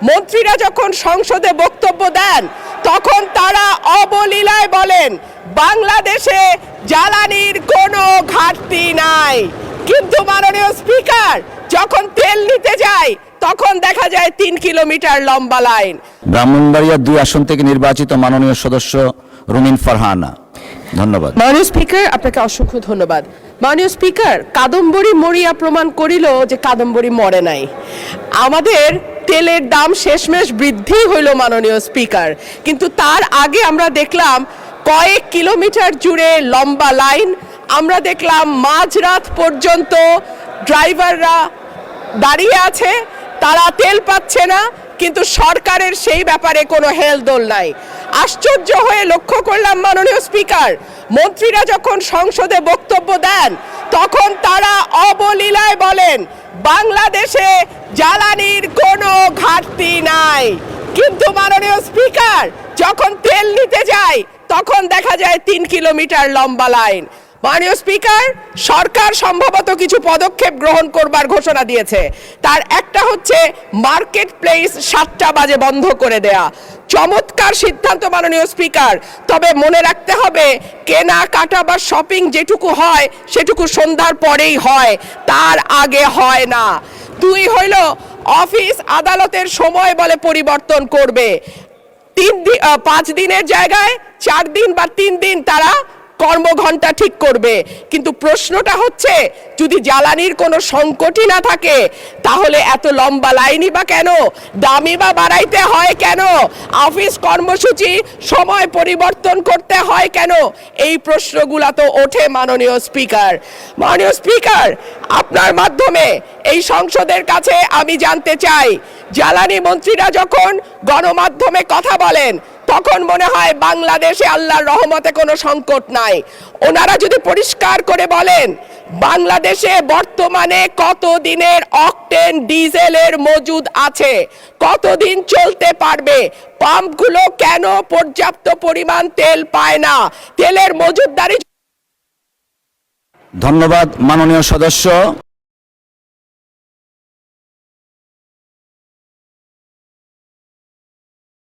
মন্ত্রীরা যখন সংসদে বক্তব্য দেন তখন তারা অবলীলায় বলেন বাংলাদেশে জ্বালানির কোনো ঘাটতি নাই, কিন্তু মাননীয় স্পিকার যখন তেল নিতে যায় তখন দেখা যায় 3 কিলোমিটার লম্বা লাইন। ব্রাহ্মণবাড়িয়া 2 আসন থেকে নির্বাচিত মাননীয় সদস্য রুমিন ফারহানা। ধন্যবাদ। মাননীয় স্পিকার, আপনাকে অসংখ্য ধন্যবাদ। মাননীয় স্পিকার, কাদম্বরী মরিয়া প্রমাণ করিল যে কাদম্বরী মরে নাই। আমাদের তেলের দাম শেষমেশ বৃদ্ধি হইল মাননীয় স্পিকার, কিন্তু তার আগে আমরা দেখলাম কয়েক কিলোমিটার জুড়ে লম্বা লাইন। আমরা দেখলাম মাঝরাত পর্যন্ত ড্রাইভাররা দাঁড়িয়ে আছে, তারা তেল পাচ্ছে না, কিন্তু সরকারের সেই ব্যাপারে কোনো হেলদোল নাই। আশ্চর্য হয়ে লক্ষ্য করলাম মাননীয় স্পিকার, মন্ত্রীরা যখন সংসদে বক্তব্য দেন তখন তারা অবলীলায় বলেন বাংলাদেশে জ্বালানির কোনো ঘাটতি নাই, কিন্তু মাননীয় স্পিকার যখন তেল নিতে যায় তখন দেখা যায় 3 কিলোমিটার লম্বা লাইন। মাননীয় স্পিকার, সরকার সম্ভবত কিছু পদক্ষেপ গ্রহণ করবার ঘোষণা দিয়েছে। তার একটা হচ্ছে মার্কেট প্লেস 7টা বাজে বন্ধ করে দেয়া। চমৎকার সিদ্ধান্ত মাননীয় স্পিকার, তবে মনে রাখতে হবে কেনাকাটা বা শপিং যেটুকু হয় সেটুকু সন্ধ্যার পরেই হয়, তার আগে হয় না। 2 হইল অফিস আদালতের সময় বলে পরিবর্তন করবে। 5 দিনের জায়গায় 4 দিন বা 3 দিন তারা কর্মঘণ্টা ঠিক করবে, কিন্তু প্রশ্নটা হচ্ছে যদি জ্বালানির কোনো সংকটই না থাকে তাহলে এত লম্বা লাইনই বা কেন, দামই বা বাড়াইতে হয় কেন, অফিস কর্মসূচি সময় পরিবর্তন করতে হয় কেন? এই প্রশ্নগুলো তো ওঠে মাননীয় স্পিকার। মাননীয় স্পিকার, আপনার মাধ্যমে এই সংসদের কাছে আমি জানতে চাই, জ্বালানি মন্ত্রীরা যখন গণমাধ্যমে কথা বলেন তখন মনে হয় বাংলাদেশে আল্লাহর রহমতে কোনো সংকট নাই। ওনারা যদি পরিষ্কার করে বলেন বাংলাদেশে বর্তমানে কত দিনের অকটেন ডিজেলের মজুদ আছে, কতদিন চলতে পারবে, পাম্পগুলো কেন পর্যাপ্ত পরিমাণ তেল পায় না, তেলের মজুদদারি। ধন্যবাদ মাননীয় সদস্য।